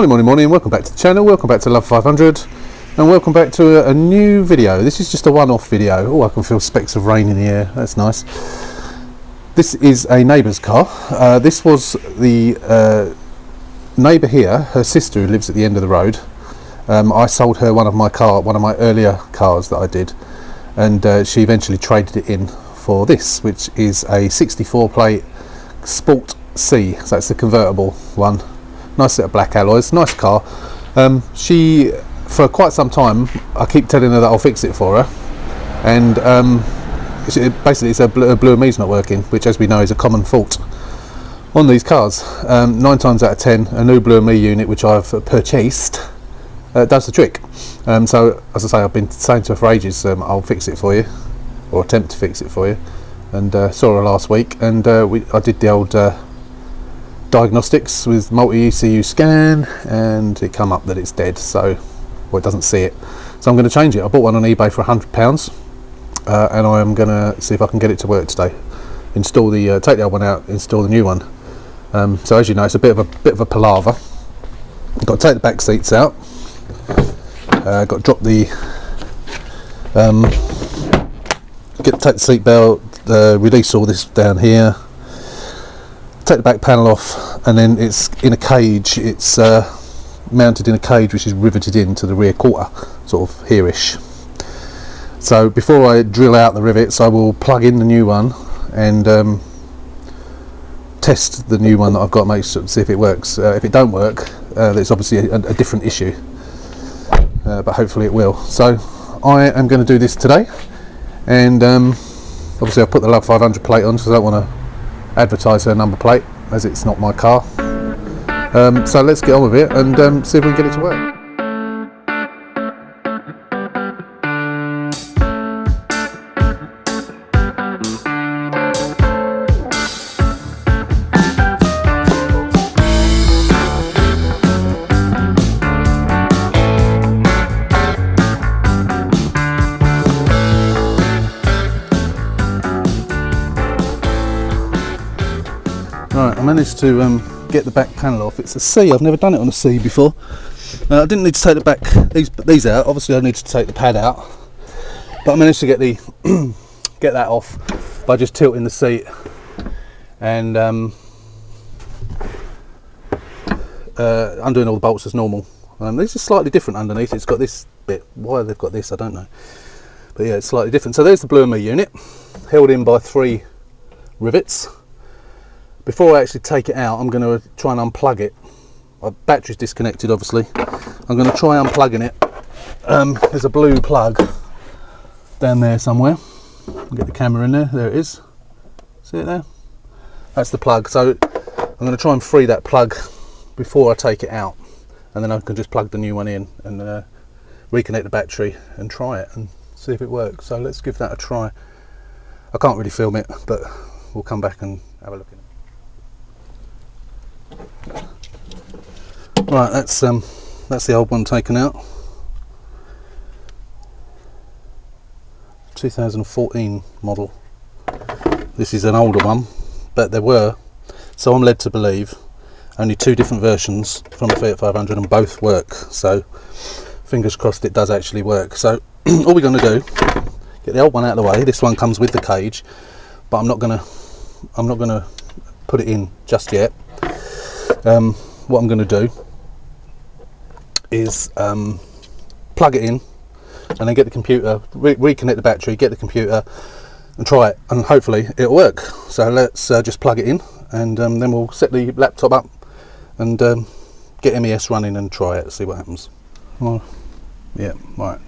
Morning, welcome back to the channel, welcome back to Love 500, and welcome back to a new video. This is just a one-off video. Oh, I can feel specks of rain in the air, that's nice. This is a neighbour's car. This was the neighbour here, her sister who lives at the end of the road. I sold her one of my earlier cars that I did, and she eventually traded it in for this, which is a 64 plate Sport C, so that's the convertible one. Nice set of black alloys, nice car. She, for quite some time, I keep telling her that I'll fix it for her, and basically it's a blue and me's not working, which, as we know, is a common fault on these cars. 9 times out of 10, a new blue and me unit, which I've purchased, does the trick. So, as I say, I've been saying to her for ages, I'll fix it for you, or attempt to fix it for you, and saw her last week, and I did the old diagnostics with multi-ECU scan, and it come up that it's dead, so it doesn't see it. So I'm going to change it. I bought one on eBay for £100, and I am going to see if I can get it to work today. Install the take the old one out, install the new one. So as you know, it's a bit of a palaver. I've got to take the back seats out. Got to drop the take the seat belt, release all this down here. Take the back panel off, and then it's in a cage. It's mounted in a cage which is riveted into the rear quarter, sort of here-ish. So before I drill out the rivets, I will plug in the new one and test the new one that I've got, make sure, see if it works. If it don't work, it's obviously a different issue, but hopefully it will. So I am going to do this today, and obviously I've put the Love 500 plate on, so I don't want to advertise her number plate, as it's not my car. So let's get on with it and see if we can get it to work. Right, I managed to get the back panel off. It's a C. I've never done it on a C before. I didn't need to take the back these out. Obviously, I need to take the pad out, but I managed to get the get that off by just tilting the seat and undoing all the bolts as normal. These are slightly different underneath. It's got this bit. Why they've got this, I don't know. But yeah, it's slightly different. So there's the blue and me unit, held in by 3 rivets. Before I actually take it out, I'm going to try and unplug it. My battery's disconnected, obviously. I'm going to try unplugging it. There's a blue plug down there somewhere. I'll get the camera in there. There it is. See it there? That's the plug. So I'm going to try and free that plug before I take it out, and then I can just plug the new one in and reconnect the battery and try it and see if it works. So let's give that a try. I can't really film it, but we'll come back and have a look at it. Right, that's the old one taken out. 2014 model. This is an older one, but there were, so I'm led to believe, only 2 different versions from the Fiat 500, and both work. So fingers crossed it does actually work. So all we're going to do, get the old one out of the way. This one comes with the cage, but I'm not going to put it in just yet. What I'm going to do is plug it in, and then get the computer, reconnect the battery, get the computer and try it, and hopefully it'll work. So let's just plug it in, and then we'll set the laptop up and get MES running and try it, see what happens. Well, yeah, right.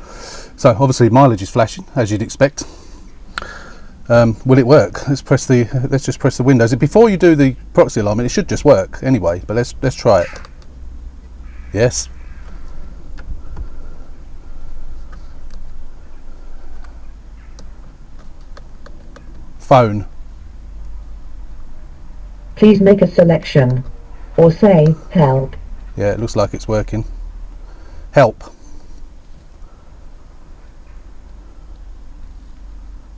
So obviously mileage is flashing, as you'd expect. Will it work? Let's just press the Windows. Before you do the proxy alignment, it should just work anyway, but let's try it. Yes. Phone. Please make a selection or say help. Yeah, it looks like it's working. Help.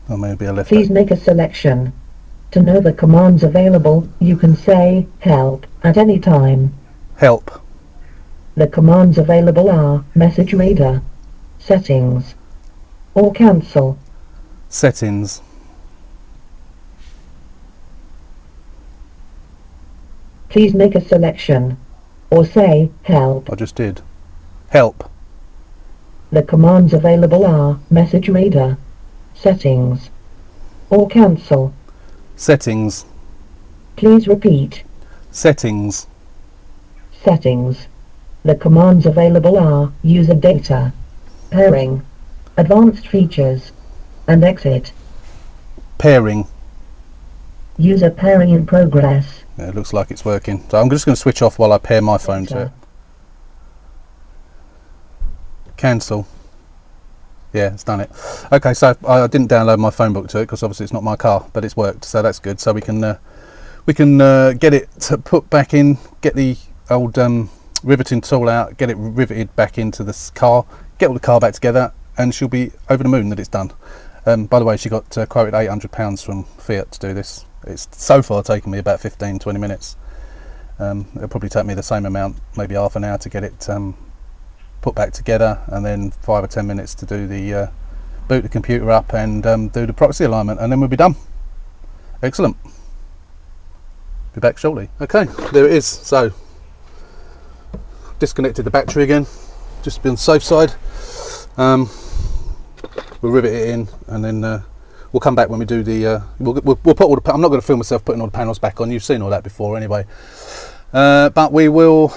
Or maybe I left Please make a selection. To know the commands available, you can say help at any time. Help. The commands available are message reader, settings, or cancel. Settings. Please make a selection, or say help. I just did. Help. The commands available are message reader, settings, or cancel. Settings. Please repeat. Settings. Settings. The commands available are user data, pairing, advanced features, and exit. Pairing. User pairing in progress. Yeah, it looks like it's working. So I'm just going to switch off while I pair my phone to it. Cancel. Yeah, it's done it. Okay, so I didn't download my phone book to it because obviously it's not my car, but it's worked, so that's good. So we can get it to put back in, get the old riveting tool out, get it riveted back into this car, get all the car back together, and she'll be over the moon that it's done. By the way, she got quoted £800 from Fiat to do this. It's so far taken me about 15-20 minutes. It'll probably take me the same amount, maybe half an hour, to get it put back together, and then 5 or 10 minutes to do the boot the computer up and do the proxy alignment, and then we'll be done. Excellent. Be back shortly. Okay, there it is. So disconnected the battery again, just to be on the safe side. We'll rivet it in, and then we'll come back when we do the we'll put all the, I'm not going to film myself putting all the panels back on. You've seen all that before anyway, but we will,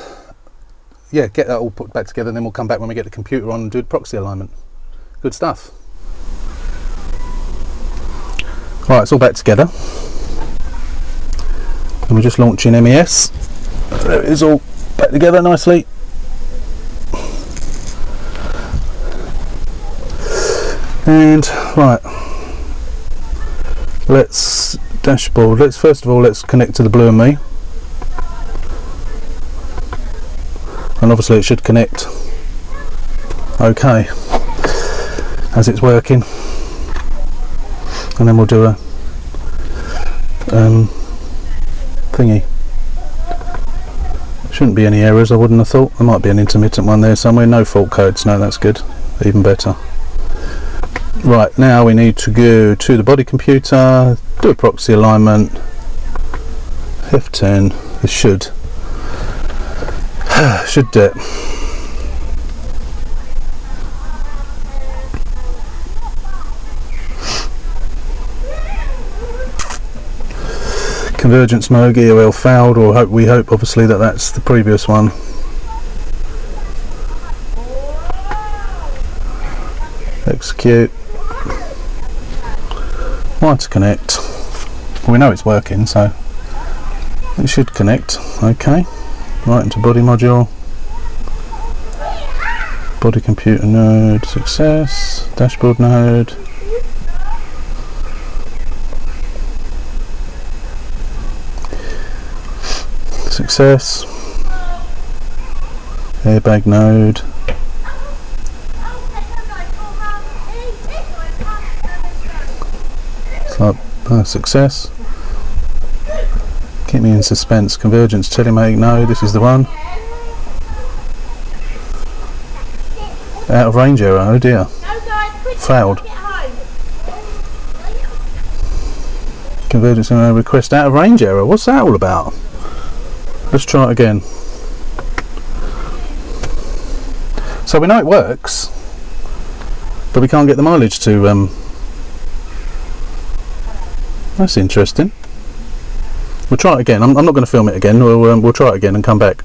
yeah, get that all put back together, and then we'll come back when we get the computer on and do the proxy alignment. Good stuff. Right, it's all back together, and we're just launching MES. There it is, all back together nicely. And right, let's dashboard. Let's first of all connect to the Blue and Me, and obviously it should connect okay as it's working. And then we'll do a thingy. Shouldn't be any errors, I wouldn't have thought. There might be an intermittent one there somewhere. No fault codes. No, that's good. Even better. Right, now we need to go to the body computer, do a proxy alignment. F10. This should do it. Convergence mode, EOL failed, or we hope obviously that that's the previous one. Execute. Right, to connect. Well, we know it's working, so it should connect. Okay. Right into body module. Body computer node, success. Dashboard node. Success. Airbag node. Success. Keep me in suspense. Convergence telematic node. This is the one. Out of range error. Oh dear. Failed. Convergence request out of range error. What's that all about? Let's try it again. So we know it works, but we can't get the mileage to. That's interesting. We'll try it again. I'm not going to film it again. We'll try it again and come back.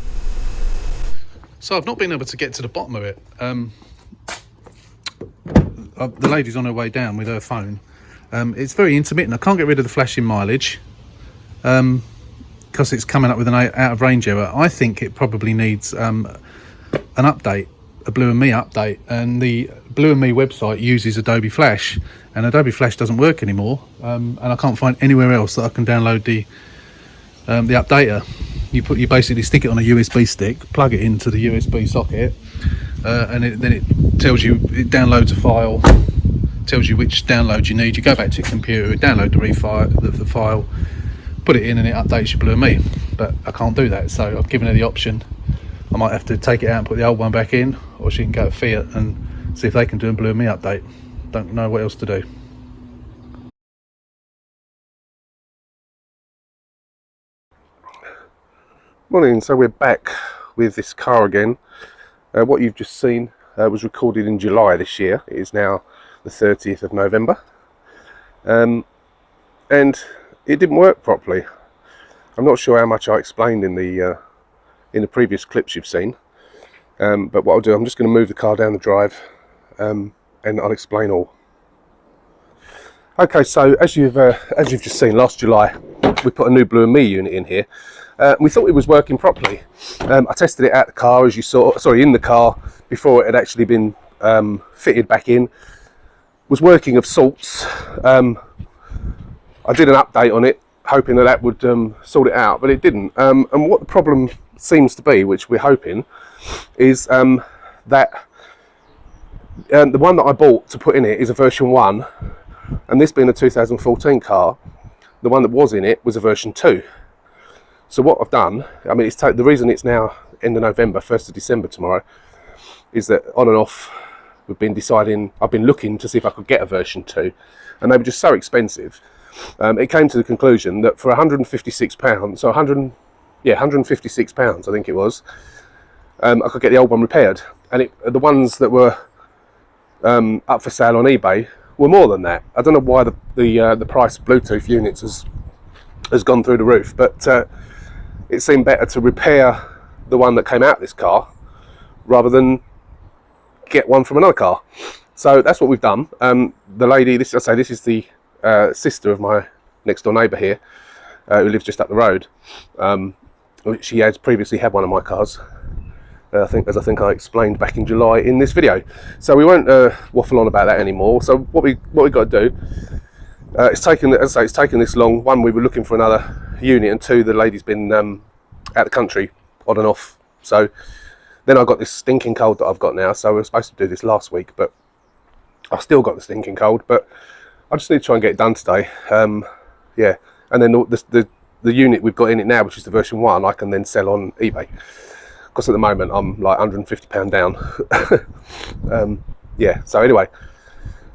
So I've not been able to get to the bottom of it. The lady's on her way down with her phone. It's very intermittent. I can't get rid of the flashing mileage because it's coming up with an out of range error. I think it probably needs an update, a Blue and Me update, and the Blue and Me website uses Adobe Flash, and Adobe Flash doesn't work anymore, and I can't find anywhere else that I can download the updater. You basically stick it on a USB stick, plug it into the USB socket, and then it tells you, it downloads a file, tells you which download you need. You go back to your computer, download the file, put it in, and it updates your Blue and Me. But I can't do that, so I've given her the option I might have to take it out and put the old one back in, or she can go to Fiat and see if they can do a Blue Me update. Don't know what else to do. Morning, so we're back with this car again. What you've just seen was recorded in July this year. It is now the 30th of November. And it didn't work properly. I'm not sure how much I explained in the previous clips you've seen. But what I'll do, I'm just going to move the car down the drive and I'll explain all. Okay, so as you've just seen, last July we put a new Blue Me unit in here. We thought it was working properly. I tested it out the car, as you saw, in the car before it had actually been fitted back in. Was working of sorts. I did an update on it, hoping that would sort it out, but it didn't. And what the problem seems to be, which we're hoping, is that the one that I bought to put in it is a version 1, and this being a 2014 car, the one that was in it was a version 2. So what I've done, I mean, the reason it's now end of November, 1st of December tomorrow, is that on and off we've been deciding, I've been looking to see if I could get a version 2, and they were just so expensive. It came to the conclusion that for £156, so £156 I think it was, I could get the old one repaired, and the ones that were up for sale on eBay were more than that. I don't know why the price of Bluetooth units has gone through the roof, but it seemed better to repair the one that came out of this car rather than get one from another car. So that's what we've done. The lady, this is the sister of my next door neighbour here, who lives just up the road. She has previously had one of my cars. I think I explained back in July in this video. So we won't waffle on about that anymore. So what we got to do, it's taken, as I say, it's taken this long. One, we were looking for another unit, and two, the lady's been out the country on and off. So then I got this stinking cold that I've got now. So we were supposed to do this last week, but I've still got the stinking cold. But I just need to try and get it done today. Yeah, and then the unit we've got in it now, which is the version 1, I can then sell on eBay. Because at the moment I'm like £150 down. Yeah, so anyway,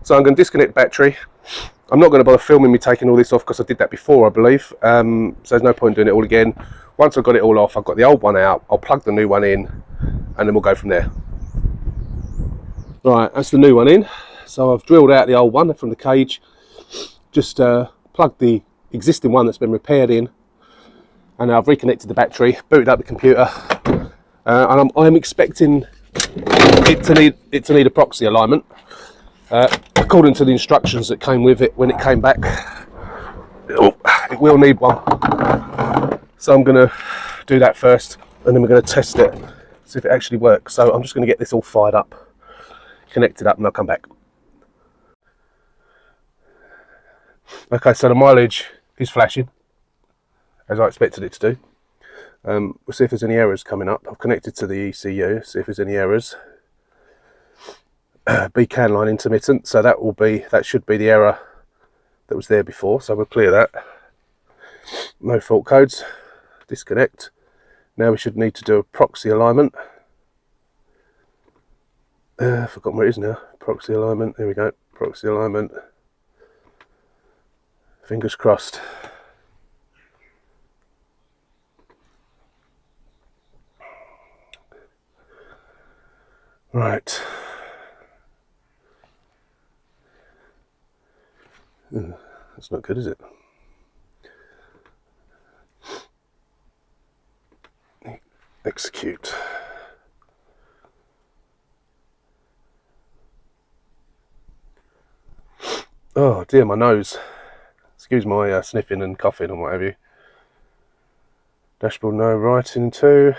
so I'm going to disconnect the battery. I'm not going to bother filming me taking all this off because I did that before, I believe. So there's no point doing it all again. Once I've got it all off, I've got the old one out, I'll plug the new one in, and then we'll go from there. Right, that's the new one in. So I've drilled out the old one from the cage, just plugged the existing one that's been repaired in, and I've reconnected the battery, booted up the computer. And I'm expecting it to need a proxy alignment, according to the instructions that came with it when it came back. It will need one, so I'm going to do that first, and then we're going to test it, see if it actually works. So I'm just going to get this all fired up, connected up, and I'll come back. Okay, so the mileage is flashing as I expected it to do. We'll see if there's any errors coming up. I've connected to the ECU, see if there's any errors. Beacon line intermittent, so that should be the error that was there before, so we'll clear that. No fault codes. Disconnect. Now we should need to do a proxy alignment. I've forgotten where it is now. Proxy alignment, there we go. Proxy alignment. Fingers crossed. Right. That's not good, is it? Execute. Oh dear, my nose. Excuse my sniffing and coughing and what have you. Dashboard no writing too.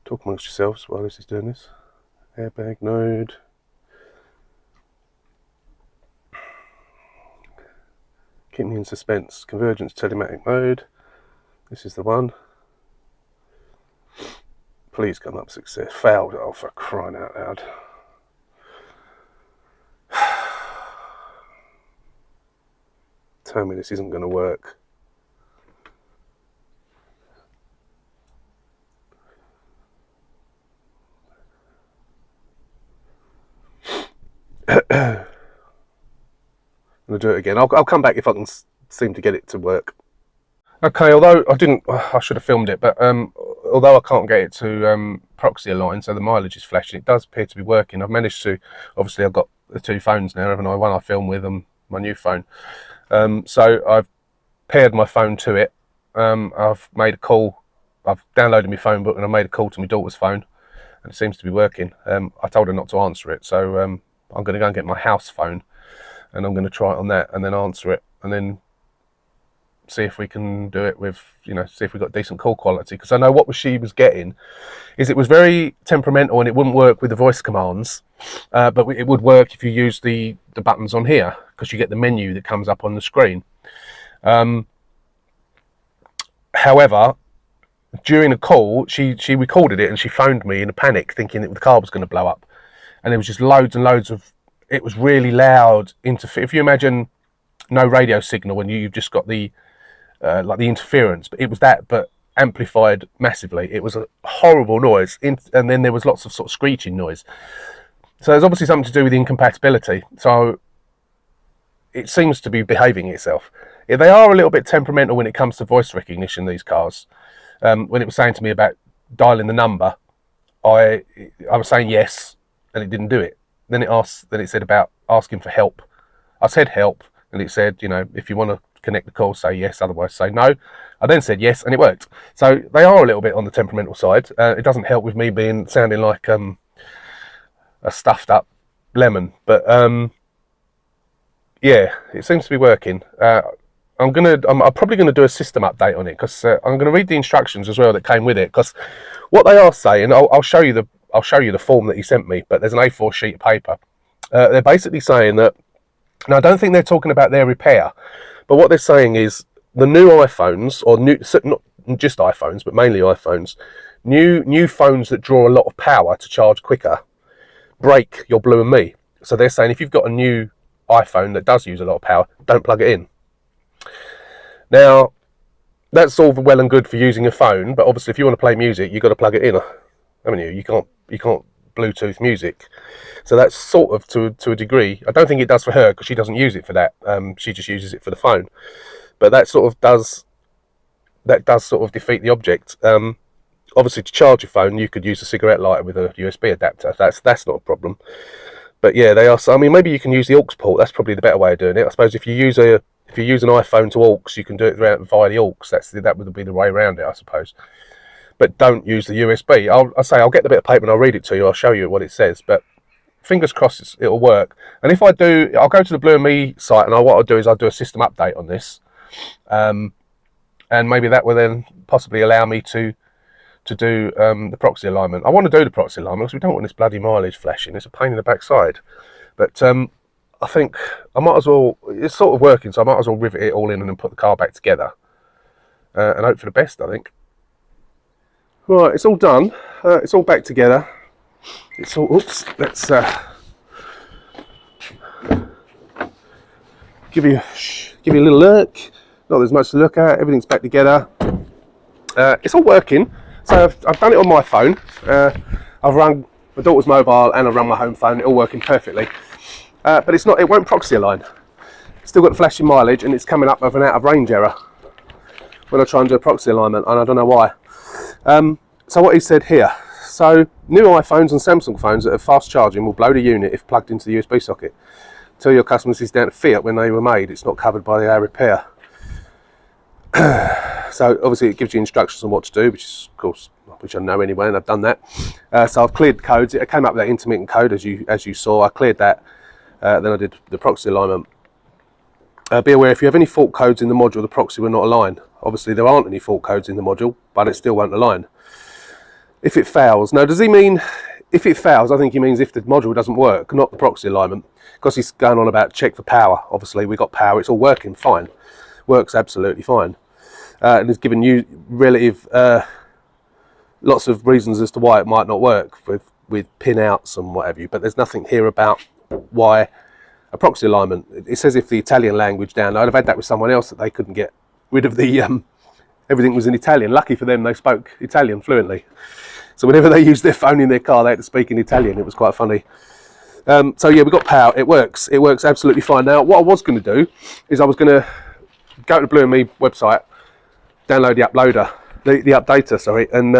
Talk amongst yourselves while this is doing this. Airbag node. Keep me in suspense. Convergence telematic mode. This is the one. Please come up success. Failed. Oh, for crying out loud. Tell me this isn't going to work. I'm going to do it again. I'll come back if I can seem to get it to work. Okay, although I should have filmed it, but although I can't get it to Proxy Align, so the mileage is flashing, it does appear to be working. I've managed to, obviously I've got the two phones now, haven't I? One I film with and my new phone. So I've paired my phone to it. I've made a call. I've downloaded my phone book and I made a call to my daughter's phone, and it seems to be working. I told her not to answer it, so I'm going to go and get my house phone, and I'm going to try it on that and then answer it, and then see if we can do it with, see if we've got decent call quality. Because I know what she was getting is it was very temperamental and it wouldn't work with the voice commands, but it would work if you use the buttons on here, because you get the menu that comes up on the screen. However, during a call, she recorded it and she phoned me in a panic, thinking that the car was going to blow up, and there was just loads and loads of, it was really loud. If you imagine no radio signal when you've just got the like the interference, but it was that, but amplified massively. It was a horrible noise, and then there was lots of sort of screeching noise. So there's obviously something to do with the incompatibility. So it seems to be behaving itself. They are a little bit temperamental when it comes to voice recognition, these cars. When it was saying to me about dialing the number, I was saying yes, and it didn't do it. Then it said about asking for help. I said help, and it said, if you want to connect the call, say yes, otherwise say no. I then said yes, and it worked. So they are a little bit on the temperamental side. It doesn't help with me sounding like a stuffed up lemon, but yeah, it seems to be working. I'm probably gonna do a system update on it, because I'm gonna read the instructions as well that came with it, because what they are saying, I'll show you the form that he sent me, but there's an A4 sheet of paper. They're basically saying that, now I don't think they're talking about their repair, but what they're saying is the new iPhones, or not just iPhones, but mainly iPhones, new phones that draw a lot of power to charge quicker, break your Blue and Me. So they're saying if you've got a new iPhone that does use a lot of power, don't plug it in. Now, that's all well and good for using a phone, but obviously if you want to play music, you've got to plug it in, haven't you? You can't Bluetooth music. So that's sort of to a degree. I don't think it does for her, because she doesn't use it for that. She just uses it for the phone. But that does sort of defeat the object. Obviously, to charge your phone, you could use a cigarette lighter with a USB adapter. That's not a problem. But yeah, they are. I mean, maybe you can use the aux port. That's probably the better way of doing it. I suppose if you use an iPhone to aux, you can do it via the aux. That would be the way around it, I suppose. But don't use the USB. I'll get the bit of paper and I'll read it to you. I'll show you what it says. But fingers crossed it'll work. And if I do, I'll go to the Blue and Me site, and what I'll do is I'll do a system update on this. And maybe that will then possibly allow me to do the proxy alignment. I want to do the proxy alignment because we don't want this bloody mileage flashing. It's a pain in the backside. But I think I might as well, it's sort of working, so I might as well rivet it all in and then put the car back together. And hope for the best, I think. Right, it's all done. It's all back together. It's all, oops, let's give you a little look. Not there's much to look at, everything's back together. It's all working. So I've done it on my phone. I've run my daughter's mobile and I've run my home phone, it all working perfectly. But it won't proxy align. Still got the flashing mileage, and it's coming up with an out of range error when I try and do a proxy alignment, and I don't know why. So what he said here, so new iPhones and Samsung phones that have fast charging will blow the unit if plugged into the USB socket. Tell your customers this is down to Fiat when they were made, it's not covered by the repair. So obviously it gives you instructions on what to do, which is, of course, which I know anyway, and I've done that. So I've cleared codes. It came up with that intermittent code as you saw. I cleared that. Then I did the proxy alignment. Be aware, if you have any fault codes in the module, the proxy will not align. Obviously there aren't any fault codes in the module, but it still won't align. If it fails, now does he mean if it fails? I think he means if the module doesn't work, not the proxy alignment, because he's going on about check for power. Obviously we got power, it's all working fine, works absolutely fine, and he's given you relative lots of reasons as to why it might not work with pin outs and what have you, but there's nothing here about why a proxy alignment. It says if the Italian language download. I've had that with someone else, that they couldn't get rid of the everything was in Italian. Lucky for them, they spoke Italian fluently. So whenever they used their phone in their car, they had to speak in Italian. It was quite funny. So yeah, we've got power. It works. It works absolutely fine. Now, what I was going to do is I was going to go to the Blue & Me website, download the uploader, the updater, sorry, and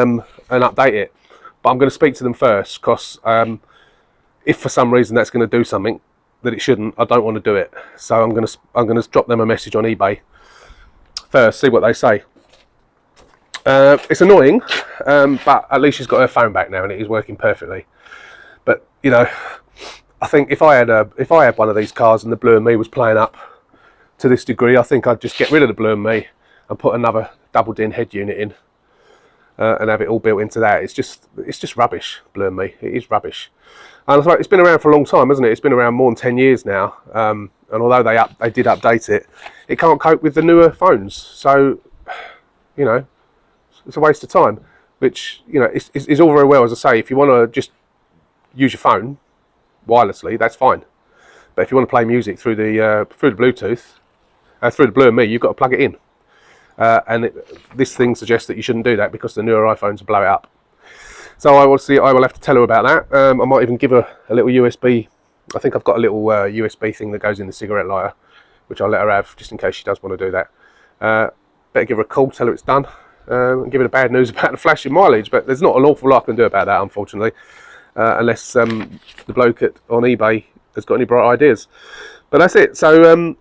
update it. But I'm going to speak to them first, because if for some reason that's going to do something that it shouldn't, I don't want to do it. So I'm going to drop them a message on eBay first, see what they say. It's annoying, but at least she's got her phone back now and it is working perfectly. But you know, I think if I had one of these cars and the Blue & Me was playing up to this degree, I think I'd just get rid of the Blue & Me and put another double DIN head unit in, and have it all built into that. It's just rubbish, Blue & Me. It is rubbish. And it's been around for a long time, hasn't it? It's been around more than 10 years now. And although they did update it, it can't cope with the newer phones. So, you know, it's a waste of time. Which, you know, is all very well, as I say. If you want to just use your phone wirelessly, that's fine. But if you want to play music through the Bluetooth, through the Blue & Me, you've got to plug it in. And this thing suggests that you shouldn't do that because the newer iPhones will blow it up. So I will have to tell her about that. I might even give her a little USB. I think I've got a little USB thing that goes in the cigarette lighter, which I'll let her have just in case she does want to do that. Better give her a call, tell her it's done, and give her the bad news about the flashing mileage. But there's not an awful lot I can do about that, unfortunately, unless the bloke on eBay has got any bright ideas. But that's it. So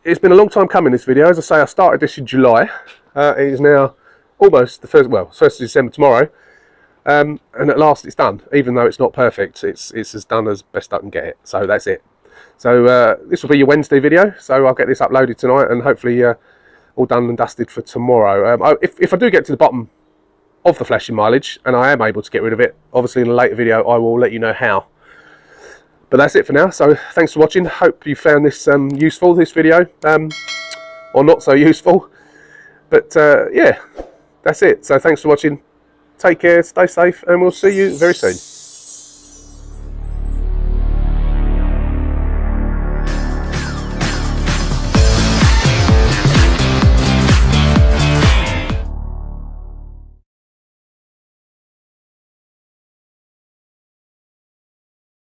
it's been a long time coming, this video. As I say, I started this in July. It is now almost the first of December tomorrow. And at last it's done, even though it's not perfect. It's as done as best I can get it. So that's it. So this will be your Wednesday video. So I'll get this uploaded tonight and hopefully all done and dusted for tomorrow. If I do get to the bottom of the flashing mileage and I am able to get rid of it, obviously in a later video I will let you know how. But that's it for now. So thanks for watching. Hope you found this useful, this video, or not so useful. But yeah, that's it. So thanks for watching. Take care, stay safe, and we'll see you very soon.